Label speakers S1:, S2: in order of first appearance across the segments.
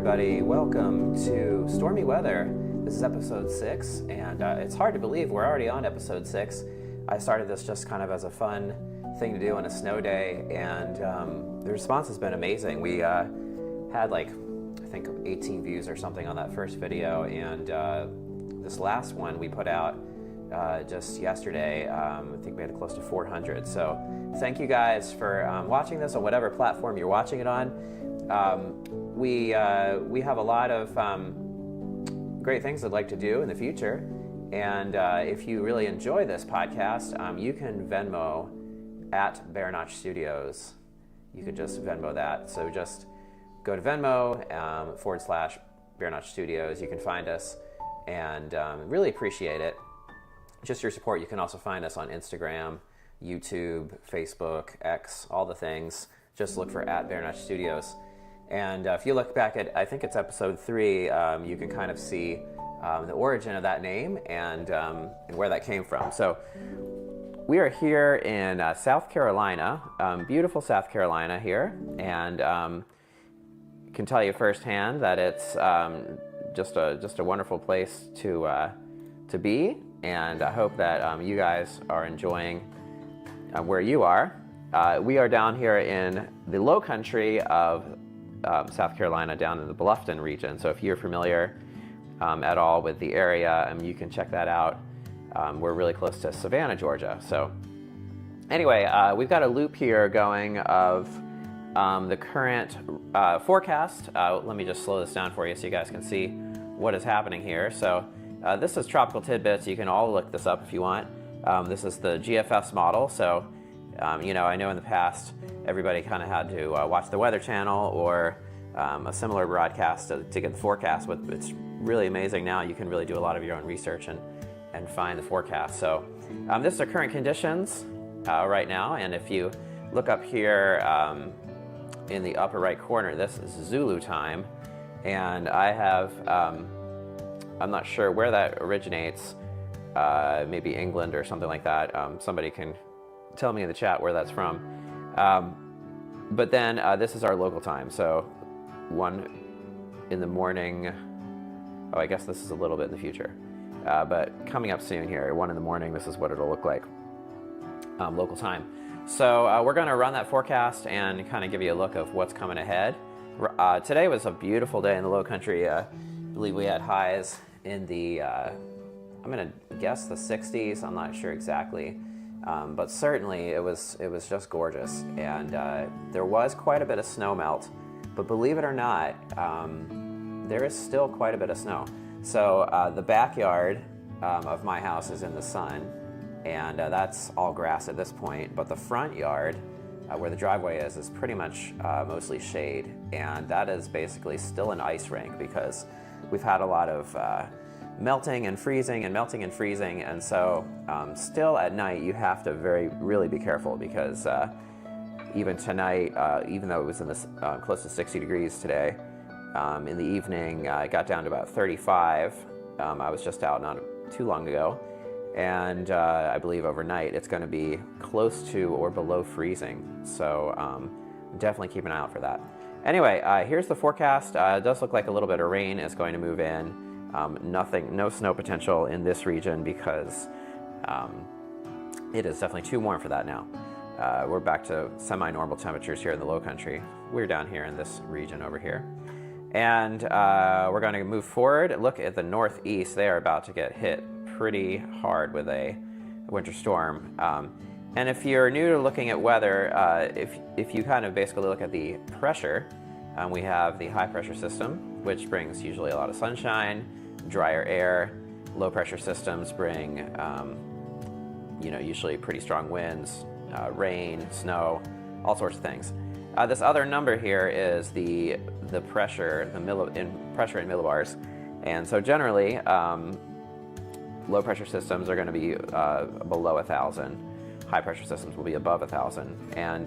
S1: everybody. Welcome to Stormy Weather. This is episode 6, and it's hard to believe we're already on episode 6. I started this just kind of as a fun thing to do on a snow day, and the response has been amazing. We had like, I think 18 views or something on that first video, and this last one we put out just yesterday, I think we had close to 400. So thank you guys for watching this on whatever platform you're watching it on. We have a lot of great things I'd like to do in the future, and if you really enjoy this podcast, you can Venmo at Bear Notch Studios. You could just Venmo that. So just go to Venmo / Bear Notch Studios. You can find us, and really appreciate it. Just your support. You can also find us on Instagram, YouTube, Facebook, X, all the things. Just look for at Bear Notch Studios. And if you look back at, I think it's episode 3, you can kind of see the origin of that name and where that came from. So we are here in South Carolina, beautiful South Carolina here, and can tell you firsthand that it's just a wonderful place to be. And I hope that you guys are enjoying where you are. We are down here in the low country of South Carolina, down in the Bluffton region. So if you're familiar at all with the area, you can check that out. We're really close to Savannah, Georgia. So anyway, we've got a loop here going of the current forecast. Let me just slow this down for you so you guys can see what is happening here. So this is Tropical Tidbits. You can all look this up if you want. This is the GFS model. So I know in the past everybody kind of had to watch the Weather Channel or a similar broadcast to get the forecast, but it's really amazing now. You can really do a lot of your own research and find the forecast. So this is our current conditions right now, and if you look up here in the upper right corner, this is Zulu time, and I have, I'm not sure where that originates, maybe England or something like that. Somebody can tell me in the chat where that's from. But then this is our local time. So 1 in the morning, oh, I guess this is a little bit in the future. But coming up soon here, 1 in the morning, this is what it'll look like, local time. So we're gonna run that forecast and kind of give you a look of what's coming ahead. Today was a beautiful day in the low country. I believe we had highs in the, I'm gonna guess the 60s, I'm not sure exactly. But certainly it was just gorgeous, and there was quite a bit of snow melt, but believe it or not, there is still quite a bit of snow. So the backyard of my house is in the sun, and that's all grass at this point, but the front yard where the driveway is pretty much mostly shade, and that is basically still an ice rink because we've had a lot of melting and freezing and melting and freezing, and so still at night you have to really be careful because even tonight, even though it was in this close to 60 degrees today, in the evening it got down to about 35. I was just out not too long ago, and I believe overnight it's going to be close to or below freezing, so definitely keep an eye out for that. Anyway, here's the forecast. It does look like a little bit of rain is going to move in. No snow potential in this region because it is definitely too warm for that now. We're back to semi-normal temperatures here in the low country. We're down here in this region over here. And we're going to move forward. Look at the northeast. They are about to get hit pretty hard with a winter storm. And if you're new to looking at weather, if you kind of basically look at the pressure, we have the high pressure system, which brings usually a lot of sunshine, drier air. Low pressure systems bring, usually pretty strong winds, rain, snow, all sorts of things. This other number here is the pressure, pressure in millibars, and so generally, low pressure systems are going to be below 1,000. High pressure systems will be above 1,000, and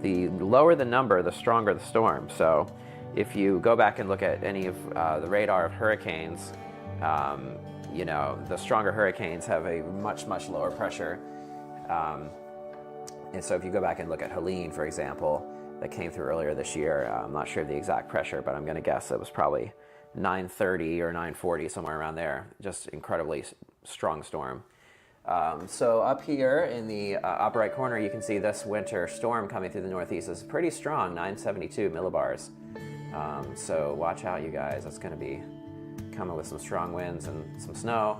S1: the lower the number, the stronger the storm. So if you go back and look at any of the radar of hurricanes, the stronger hurricanes have a much lower pressure. And so if you go back and look at Helene, for example, that came through earlier this year. I'm not sure of the exact pressure, but I'm going to guess it was probably 930 or 940, somewhere around there. Just incredibly strong storm. So up here in the upper right corner, you can see this winter storm coming through the northeast is pretty strong, 972 millibars. So watch out, you guys. It's going to be coming with some strong winds and some snow.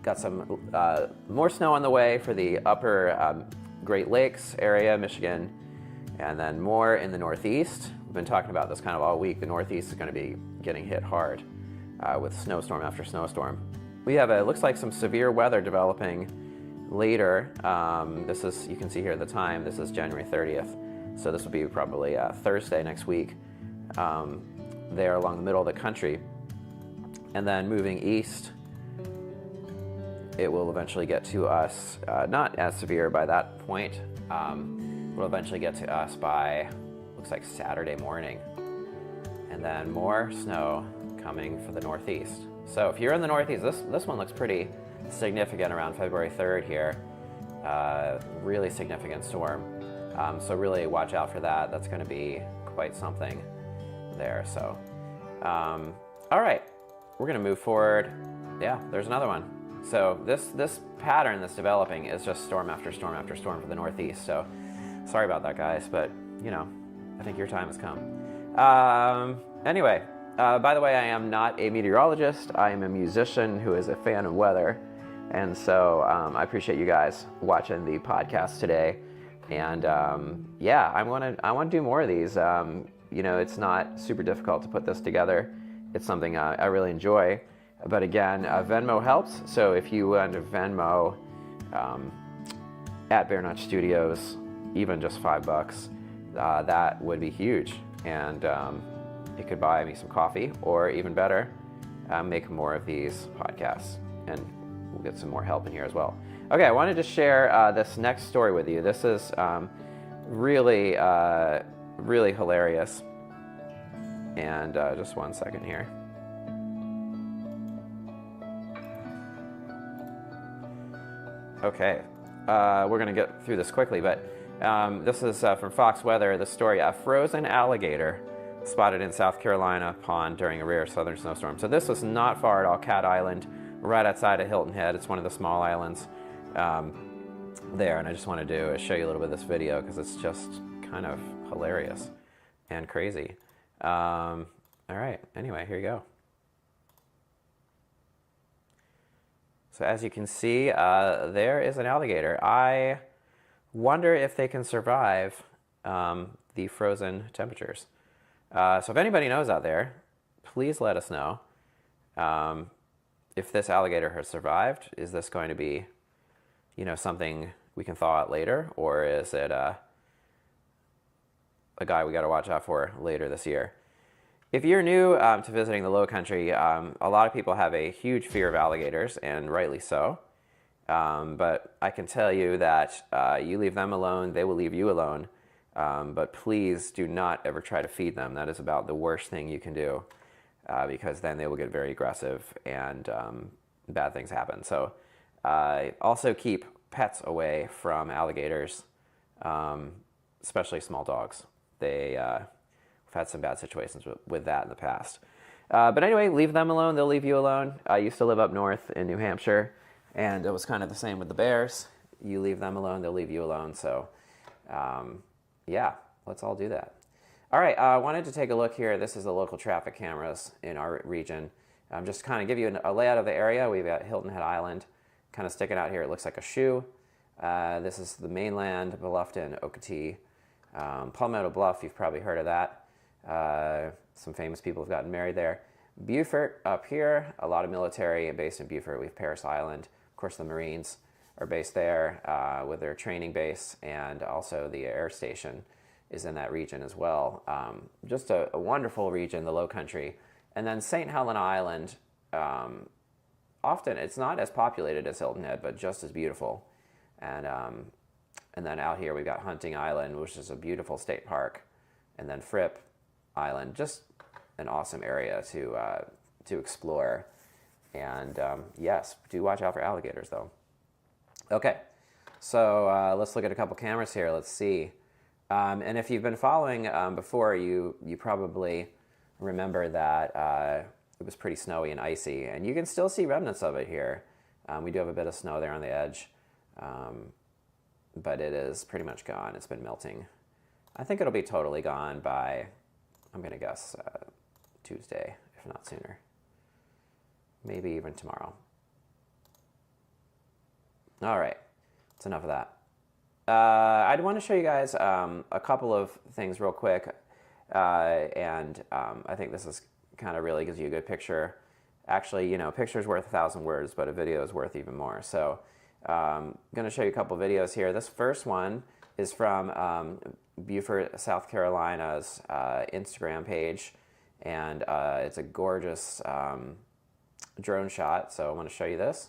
S1: Got some more snow on the way for the upper Great Lakes area, Michigan, and then more in the northeast. We've been talking about this kind of all week. The northeast is going to be getting hit hard with snowstorm after snowstorm. We have, it looks like, some severe weather developing later. This is, you can see here at the time, this is January 30th. So this will be probably Thursday next week there along the middle of the country. And then moving east, it will eventually get to us, not as severe by that point. Will eventually get to us by, looks like Saturday morning. And then more snow coming for the northeast. So if you're in the northeast, this one looks pretty significant around February 3rd here. Really significant storm. So really watch out for that. That's going to be quite something there. So, all right, we're going to move forward. Yeah, there's another one. So this pattern that's developing is just storm after storm after storm for the northeast. So sorry about that, guys, but you know, I think your time has come. Anyway. By the way, I am not a meteorologist. I am a musician who is a fan of weather. And so I appreciate you guys watching the podcast today. And yeah, I want to do more of these. You know, it's not super difficult to put this together. It's something I really enjoy. But again, Venmo helps. So if you want to Venmo at Bear Notch Studios, even just $5, that would be huge. And it could buy me some coffee, or even better, make more of these podcasts, and we'll get some more help in here as well. Okay, I wanted to share this next story with you. This is really, really hilarious. And just one second here. Okay, we're going to get through this quickly, but this is from Fox Weather, the story, a frozen alligator spotted in South Carolina pond during a rare southern snowstorm. So this was not far at all, Cat Island, right outside of Hilton Head. It's one of the small islands there, and I just wanted to show you a little bit of this video because it's just kind of hilarious and crazy. All right, anyway, here you go. So as you can see, there is an alligator. I wonder if they can survive the frozen temperatures. So if anybody knows out there, please let us know if this alligator has survived. Is this going to be, you know, something we can thaw out later, or is it a guy we got to watch out for later this year? If you're new to visiting the Low Country, a lot of people have a huge fear of alligators, and rightly so. But I can tell you that you leave them alone, they will leave you alone. But please do not ever try to feed them. That is about the worst thing you can do, because then they will get very aggressive and bad things happen. So also keep pets away from alligators, especially small dogs. We've had some bad situations with that in the past. But anyway, leave them alone. They'll leave you alone. I used to live up north in New Hampshire, and it was kind of the same with the bears. You leave them alone, they'll leave you alone. So yeah, let's all do that. All right, I wanted to take a look here. This is the local traffic cameras in our region. Just kind of give you a layout of the area. We've got Hilton Head Island kind of sticking out here. It looks like a shoe. This is the mainland, Bluffton, Okatee. Palmetto Bluff, you've probably heard of that. Some famous people have gotten married there. Beaufort up here, a lot of military based in Beaufort. We have Parris Island. Of course, the Marines are based there with their training base, and also the air station is in that region as well. Just a wonderful region, the Low Country. And then St. Helena Island, often it's not as populated as Hilton Head, but just as beautiful. And then out here we've got Hunting Island, which is a beautiful state park. And then Fripp Island, just an awesome area to explore. And yes, do watch out for alligators though. Okay, so let's look at a couple cameras here. Let's see. And if you've been following before, you probably remember that it was pretty snowy and icy, and you can still see remnants of it here. We do have a bit of snow there on the edge, but it is pretty much gone. It's been melting. I think it'll be totally gone by, I'm going to guess, Tuesday, if not sooner. Maybe even tomorrow. All right, that's enough of that. I'd want to show you guys a couple of things real quick, and I think this is kind of really gives you a good picture. Actually, you know, picture's worth 1,000 words, but a video is worth even more. So I'm going to show you a couple videos here. This first one is from Beaufort, South Carolina's Instagram page, and it's a gorgeous drone shot, so I want to show you this.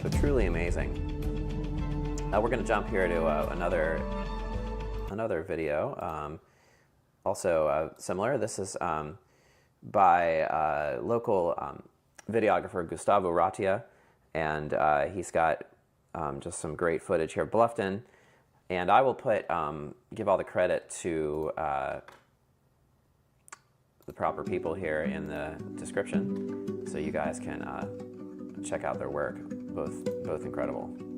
S1: So truly amazing. We're going to jump here to another video, also similar. This is by local videographer Gustavo Ratia, and he's got just some great footage here, Bluffton, and I will put give all the credit to the proper people here in the description, so you guys can check out their work. Both incredible.